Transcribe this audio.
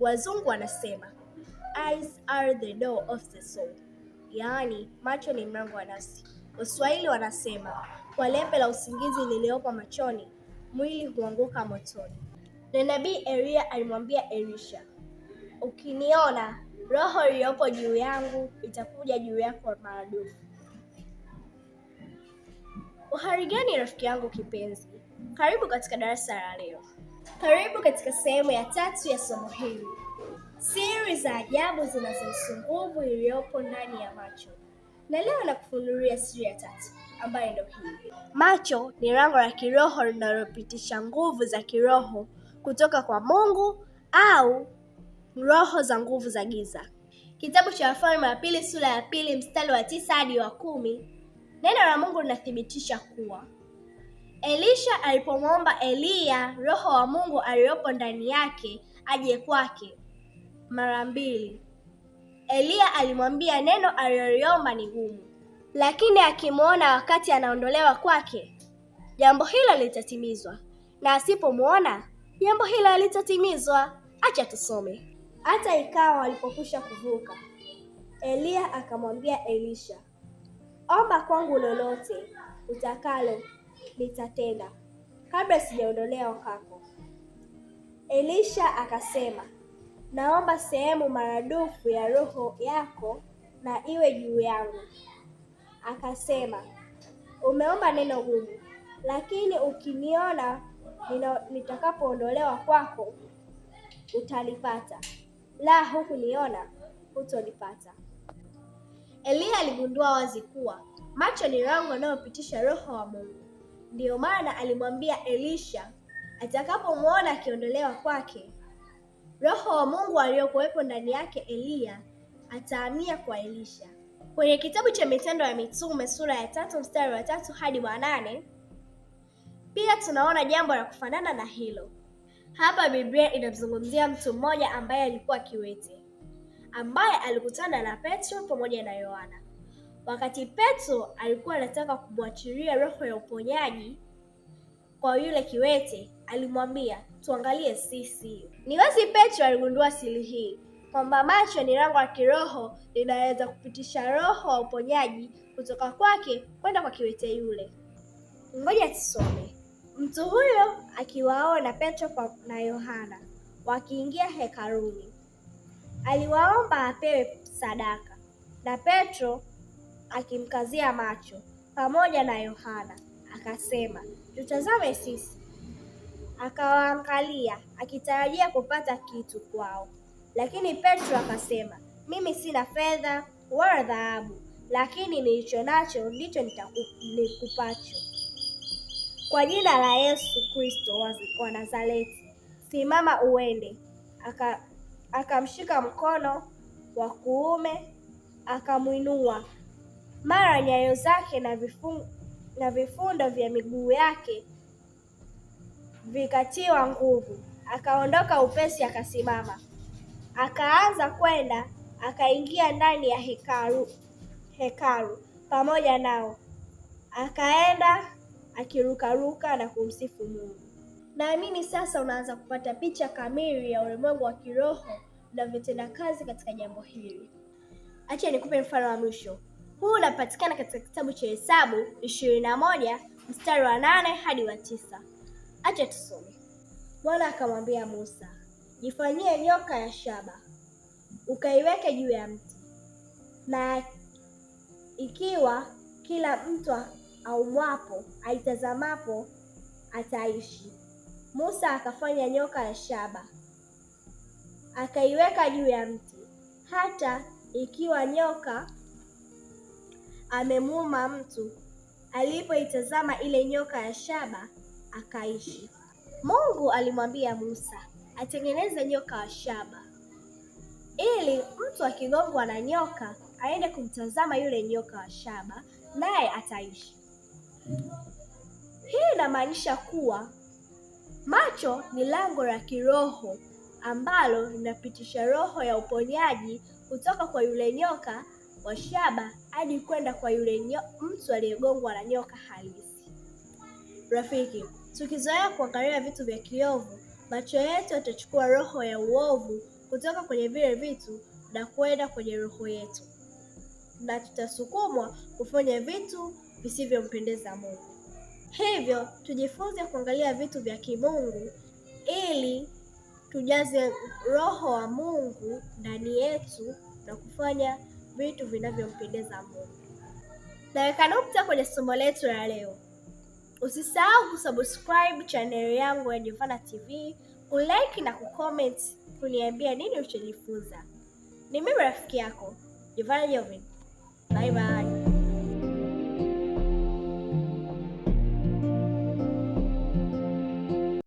Wazungu wanasema eyes are the door of the soul, yaani macho ni mlango wa nafsi. Waswahili wanasema kwa lembe la usingizi liliopo machoni, mwili huanguka motoni. Na Nabii Eliya alimwambia Elisha, ukiniona, roho iliyopo juu yangu itakuja juu yako maradufu. Uhari gani rafiki yangu kipenzi? Karibu katika darasa la leo. Karibu katika sehemu ya 3 ya somo hili. Siri za ajabu zinazohusu nguvu iliyopo ndani ya macho. Na leo nakufunulia siri ya 3 ambayo ndio hii. Macho ni lango la kiroho linalopitisha nguvu za kiroho kutoka kwa Mungu au roho za nguvu za giza. Kitabu cha Wafalme wa Pili sura ya 2 mstari wa 9 hadi wa 10, neno la Mungu linathibitisha kuwa Elisha alipomwomba Eliya, roho wa Mungu aliyopo ndani yake aje kwake mara 2. Eliya alimwambia neno aliloliomba ni gumu, lakini akimwona wakati anaondolewa kwake, jambo hilo litatimizwa, na asipomwona, jambo hilo litatimizwa. Acha tusome. Hata ikawa walipokwisha kuvuka, Eliya akamwambia Elisha, omba kwangu lolote utakalo nitatenda, kabla sijaondolewa kwako. Elisha akasema, naomba sehemu maradufu ya roho yako na iwe juu yangu. Akasema, umeomba neno gumu, lakini ukiniona nitakapoondolewa kwako utalipata, la hukuniona hutolipata. Eliya aligundua wazi kuwa macho ni lango linalopitisha roho wa Mungu. Ndiyo maana alimwambia Elisha atakapomwona akiondolewa kwake, roho wa Mungu aliyokuwepo ndani yake Eliya atahamia kwa Elisha. Kwenye kitabu cha Matendo ya Mitume sura ya 3 mstari wa 3 hadi wa 8, pia tunaona jambo la kufanana na hilo. Hapa Biblia inamzungumzia mtu mmoja ambaye alikuwa kiwete, ambaye alikutana na Petro pamoja na Yohana. Wakati Petro alikuwa anataka kumwachilia roho ya uponyaji kwa yule kiwete, alimwambia, tuangalie sisi. Ni wazi Petro aligundua siri hii, kwamba macho ni lango la kiroho linaweza kupitisha roho wa uponyaji kutoka kwake kwenda kwa kiwete yule. Ngoja tusome. Mtu huyo akiwaona Petro na Yohana wakiingia hekaluni, aliwaomba apewe sadaka, na Petro akimkazia macho pamoja na Yohana akasema, tutazame sisi. Akawaangalia akitarajia kupata kitu kwao, lakini Petro akasema, mimi sina fedha wala dhahabu, lakini nilicho nacho ndicho nikupacho. Kwa jina la Yesu Kristo wa Nazareti, simama uende. Akamshika mkono wa kuume akamwinua. Mara nyayo zake na vifundo vya miguu yake vikatiwa nguvu. Akaondoka upesi akasimama. Akaanza kwenda, akaingia ndani ya hekalu pamoja nao. Akaenda akirukaruka na kumsifu Mungu. Naamini sasa unaanza kupata picha kamili ya ulimwengu wa kiroho unavyotenda kazi katika jambo hili. Acha nikupe mfano wa mwisho. Huu unapatikana katika kitabu cha Hesabu 21 mstari wa 8 hadi wa 9. Acha tusome. Bwana akamwambia Musa, jifanyie nyoka ya shaba, ukaiweke juu ya mti, na ikiwa kila mtu aumwapo aitazamapo ataishi. Musa akafanya nyoka ya shaba, akaiweka juu ya mti, hata ikiwa nyoka amemuuma mtu, alipoitazama ile nyoka ya shaba akaishi. Mungu alimwambia Musa atengeneze nyoka wa shaba, ili mtu akigongwa na nyoka aende kumtazama yule nyoka wa shaba, naye ataishi. Hii inamaanisha kuwa macho ni lango la kiroho ambalo linapitisha roho ya uponyaji kutoka kwa yule nyoka wa shaba hadi kwenda kwa yule mtu aliyegongwa na nyoka halisi. Rafiki, tukizoea kuangalia vitu vya kiovu, macho yetu yatachukua roho ya uovu kutoka kwenye vile vitu na kwenda kwenye roho yetu, na tutasukumwa kufanya vitu visivyompendeza Mungu. Hivyo tujifunze kuangalia vitu vya kimungu ili tujaze roho wa Mungu ndani yetu na kufanya vitu vinavyompendeza Mungu. Naweka nukta kwenye somo letu la leo. Usisahau kusubscribe channel yangu ya Jovana TV, kulike na kucomment kuniambia nini ulichojifunza. Ni mimi rafiki yako Jovana Joven. Bye bye.